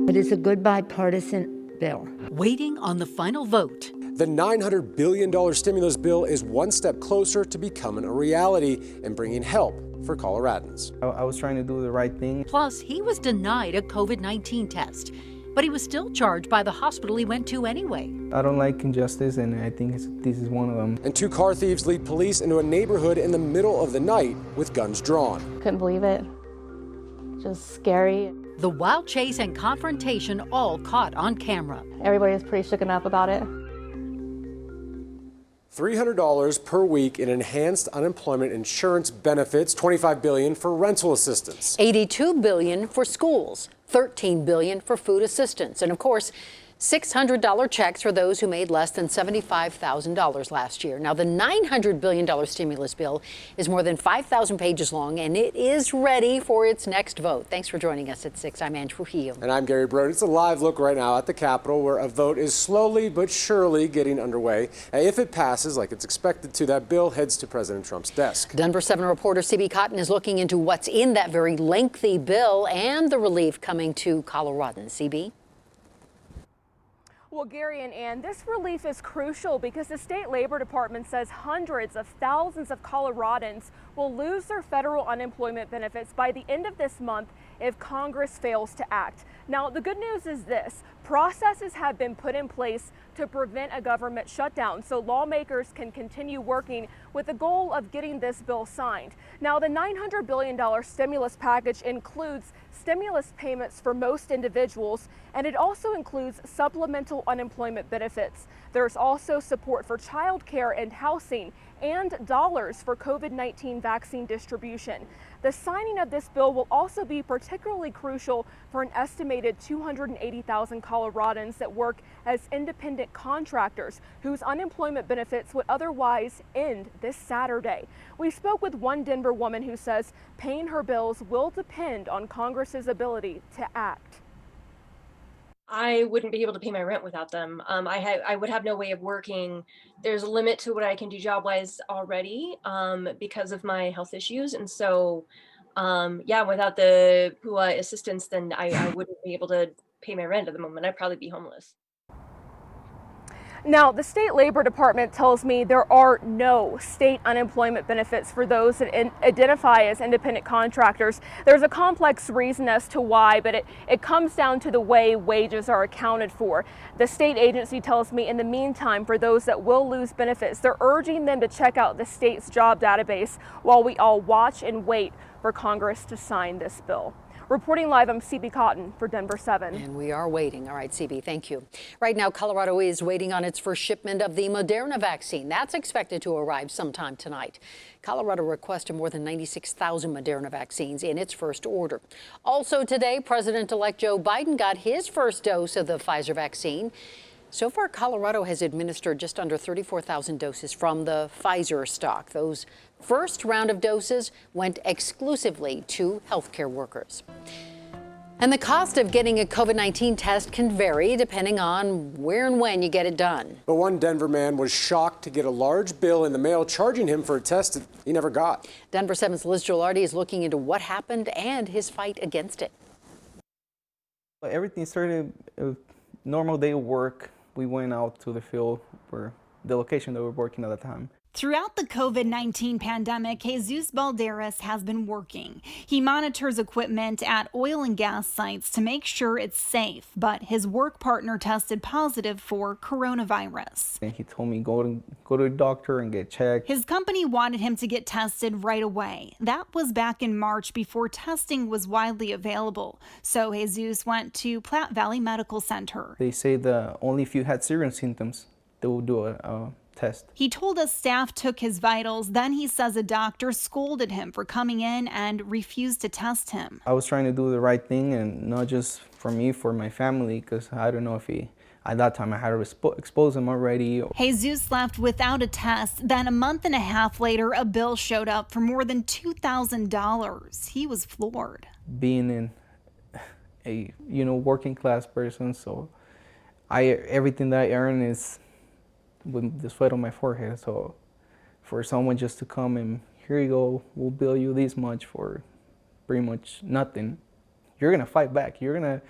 But it's a good bipartisan bill. Waiting on the final vote. The $900 billion stimulus bill is one step closer to becoming a reality and bringing help for Coloradans. I was trying to do the right thing. Plus, he was denied a COVID-19 test, but he was still charged by the hospital he went to anyway. I don't like injustice, and I think this is one of them. And two car thieves lead police into a neighborhood in the middle of the night with guns drawn. Couldn't believe it. Just scary. The wild chase and confrontation all caught on camera. Everybody was pretty shooken up about it. $300 per week in enhanced unemployment insurance benefits, $25 billion for rental assistance. $82 billion for schools, $13 billion for food assistance, and of course, $600 checks for those who made less than $75,000 last year. Now, the $900 billion stimulus bill is more than 5,000 pages long, and it is ready for its next vote. Thanks for joining us at 6. I'm Ann Trujillo. And I'm Gary Brode. It's a live look right now at the Capitol, where a vote is slowly but surely getting underway. If it passes like it's expected to, that bill heads to President Trump's desk. Denver7 reporter CB Cotton is looking into what's in that very lengthy bill and the relief coming to Coloradans. CB? Well, Gary and Ann, this relief is crucial because the state labor department says hundreds of thousands of Coloradans will lose their federal unemployment benefits by the end of this month if Congress fails to act. Now, the good news is this: processes have been put in place to prevent a government shutdown so lawmakers can continue working with the goal of getting this bill signed. Now, the $900 billion stimulus package includes stimulus payments for most individuals, and it also includes supplemental unemployment benefits. There's also support for child care and housing and dollars for COVID-19 vaccine distribution. The signing of this bill will also be particularly crucial for an estimated 280,000 Coloradans that work as independent contractors whose unemployment benefits would otherwise end this Saturday. We spoke with one Denver woman who says paying her bills will depend on Congress's ability to act. I wouldn't be able to pay my rent without them. I would have no way of working. There's a limit to what I can do job-wise already because of my health issues. And so, yeah, without the PUA assistance, then I wouldn't be able to pay my rent at the moment. I'd probably be homeless. Now, the state labor department tells me there are no state unemployment benefits for those that identify as independent contractors. There's a complex reason as to why, but it comes down to the way wages are accounted for. The state agency tells me in the meantime, for those that will lose benefits, they're urging them to check out the state's job database while we all watch and wait for Congress to sign this bill. Reporting live, I'm CB Cotton for Denver7. And we are waiting. All right, CB, thank you. Right now, Colorado is waiting on its first shipment of the Moderna vaccine. That's expected to arrive sometime tonight. Colorado requested more than 96,000 Moderna vaccines in its first order. Also today, President-elect Joe Biden got his first dose of the Pfizer vaccine. So far, Colorado has administered just under 34,000 doses from the Pfizer stock. Those first round of doses went exclusively to healthcare workers. And the cost of getting a COVID-19 test can vary depending on where and when you get it done. But one Denver man was shocked to get a large bill in the mail charging him for a test that he never got. Denver7's Liz Gilardi is looking into what happened and his fight against it. Everything started a normal day of work. We went out to the field, where the location that we were working at the time. Throughout the COVID-19 pandemic, Jesus Balderas has been working. He monitors equipment at oil and gas sites to make sure it's safe, but his work partner tested positive for coronavirus. And he told me go to a doctor and get checked. His company wanted him to get tested right away. That was back in March before testing was widely available. So Jesus went to Platte Valley Medical Center. They say that only if you had serious symptoms, they will do a test. He told us staff took his vitals. Then he says a doctor scolded him for coming in and refused to test him. I was trying to do the right thing, and not just for me, for my family, because I don't know if at that time I had to expose him already. Jesus left without a test. Then a month and a half later, a bill showed up for more than $2,000. He was floored. Being in a working class person, so everything that I earn is with the sweat on my forehead. So for someone just to come and here you go, we'll bill you this much for pretty much nothing, you're gonna fight back. You're gonna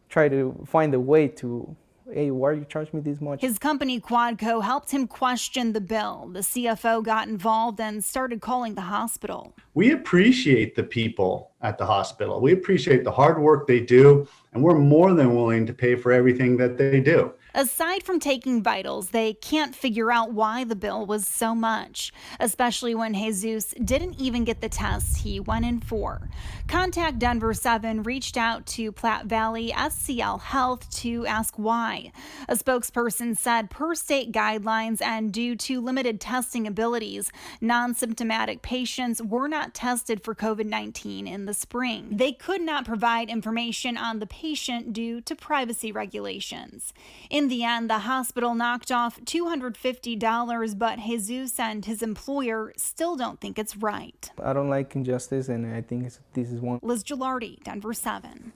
try to find a way to, hey, why are you charging me this much? His company Quadco helped him question the bill. The CFO got involved and started calling the hospital. We appreciate the people at the hospital. We appreciate the hard work they do, and we're more than willing to pay for everything that they do. Aside from taking vitals, they can't figure out why the bill was so much, especially when Jesus didn't even get the tests he went in for. Contact Denver7 reached out to Platte Valley SCL Health to ask why. A spokesperson said per state guidelines and due to limited testing abilities, non-symptomatic patients were not tested for COVID-19 in the spring. They could not provide information on the patient due to privacy regulations. In the end, the hospital knocked off $250, but Jesus and his employer still don't think it's right. I don't like injustice, and I think this is one. Liz Gilardi, Denver7.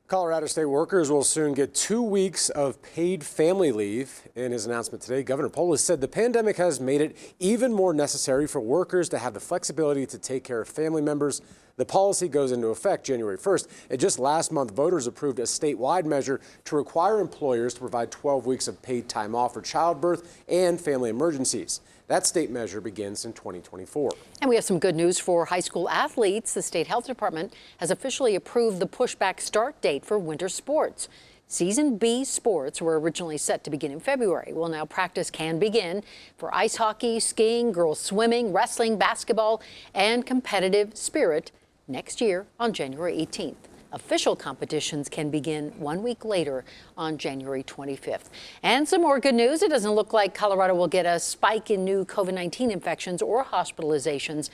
Colorado state workers will soon get 2 weeks of paid family leave. In his announcement today, Governor Polis said the pandemic has made it even more necessary for workers to have the flexibility to take care of family members. The policy goes into effect January 1st. And just last month, voters approved a statewide measure to require employers to provide 12 weeks of paid time off for childbirth and family emergencies. That state measure begins in 2024. And we have some good news for high school athletes. The state health department has officially approved the pushback start date for winter sports. Season B sports were originally set to begin in February. Well, now practice can begin for ice hockey, skiing, girls swimming, wrestling, basketball, and competitive spirit next year on January 18th. Official competitions can begin 1 week later on January 25th. And some more good news. It doesn't look like Colorado will get a spike in new COVID-19 infections or hospitalizations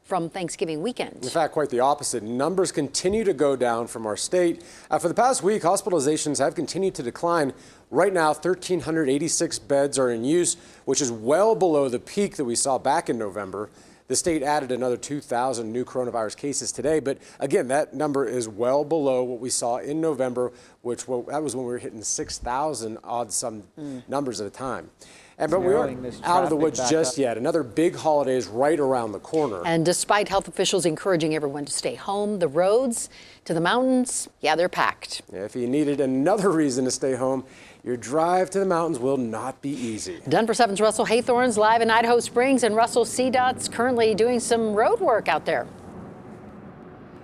from Thanksgiving weekend. In fact, quite the opposite. Numbers continue to go down from our state. For the past week, hospitalizations have continued to decline. Right now, 1,386 beds are in use, which is well below the peak that we saw back in November. The state added another 2,000 new coronavirus cases today, but again, that number is well below what we saw in November, that was when we were hitting 6,000 odd some numbers at a time. But we aren't out of the woods just yet. Another big holiday is right around the corner. And despite health officials encouraging everyone to stay home, the roads to the mountains, they're packed. If you needed another reason to stay home, your drive to the mountains will not be easy. Denver7's Russell Haythorn's live in Idaho Springs, and Russell, CDOT's currently doing some road work out there.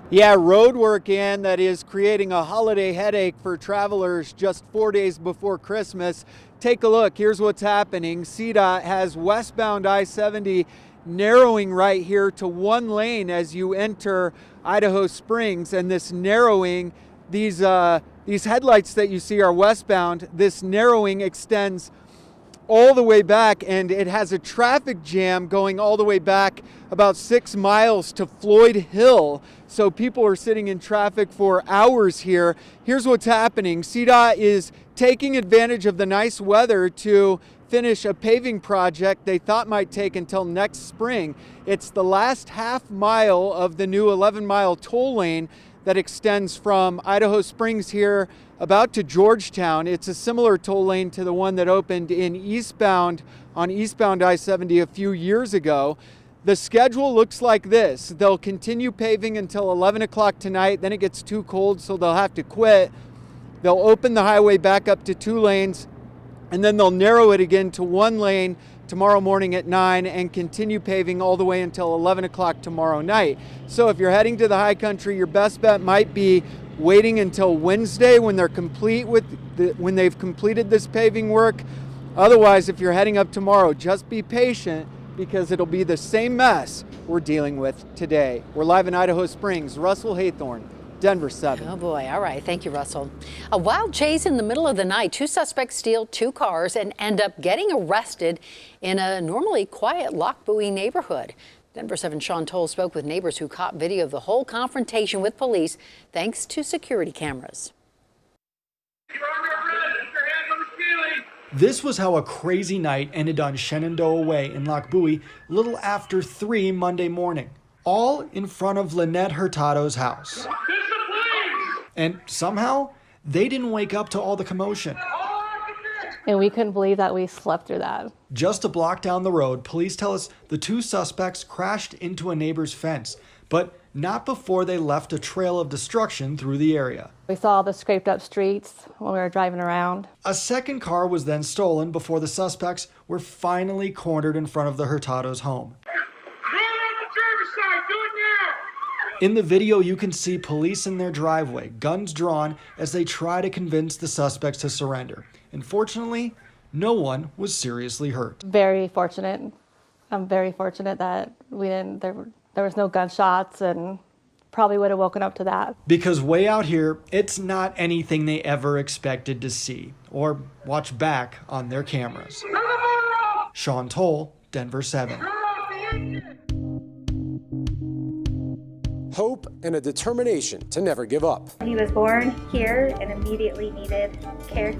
Yeah, road work, Ann, that is creating a holiday headache for travelers just 4 days before Christmas. Take a look. Here's what's happening. CDOT has westbound I-70 narrowing right here to one lane as you enter Idaho Springs, and this narrowing, these headlights that you see are westbound. This narrowing extends all the way back, and it has a traffic jam going all the way back about 6 miles to Floyd Hill. So people are sitting in traffic for hours here. Here's what's happening. CDOT is taking advantage of the nice weather to finish a paving project they thought might take until next spring. It's the last half mile of the new 11-mile toll lane that extends from Idaho Springs here about to Georgetown. It's a similar toll lane to the one that opened on eastbound I-70 a few years ago. The schedule looks like this. They'll continue paving until 11 o'clock tonight, then it gets too cold, so they'll have to quit. They'll open the highway back up to 2 lanes, and then they'll narrow it again to 1 lane tomorrow morning at 9 and continue paving all the way until 11 o'clock tomorrow night. So if you're heading to the high country, your best bet might be waiting until Wednesday when they've completed this paving work. Otherwise, if you're heading up tomorrow, just be patient because it'll be the same mess we're dealing with today. We're live in Idaho Springs. Russell Haythorn, Denver7. Oh boy, all right, thank you, Russell. A wild chase in the middle of the night. 2 suspects steal 2 cars and end up getting arrested in a normally quiet Loch Buoy neighborhood. Denver7 Sean Toll spoke with neighbors who caught video of the whole confrontation with police thanks to security cameras. This was how a crazy night ended on Shenandoah Way in Loch Buoy a little after 3 Monday morning, all in front of Lynette Hurtado's house. And somehow, they didn't wake up to all the commotion. And we couldn't believe that we slept through that. Just a block down the road, police tell us the 2 suspects crashed into a neighbor's fence, but not before they left a trail of destruction through the area. We saw the scraped up streets when we were driving around. A second car was then stolen before the suspects were finally cornered in front of the Hurtados' home. In the video, you can see police in their driveway, guns drawn, as they try to convince the suspects to surrender. Unfortunately, no one was seriously hurt. Very fortunate. I'm very fortunate that there was no gunshots, and probably would have woken up to that. Because way out here, it's not anything they ever expected to see or watch back on their cameras. Sean Toll, Denver7. Hope and a determination to never give up. He was born here and immediately needed care.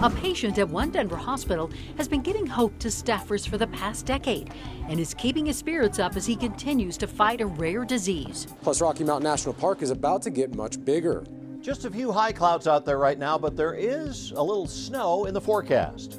A patient at one Denver hospital has been giving hope to staffers for the past decade and is keeping his spirits up as he continues to fight a rare disease. Plus, Rocky Mountain National Park is about to get much bigger. Just a few high clouds out there right now, but there is a little snow in the forecast.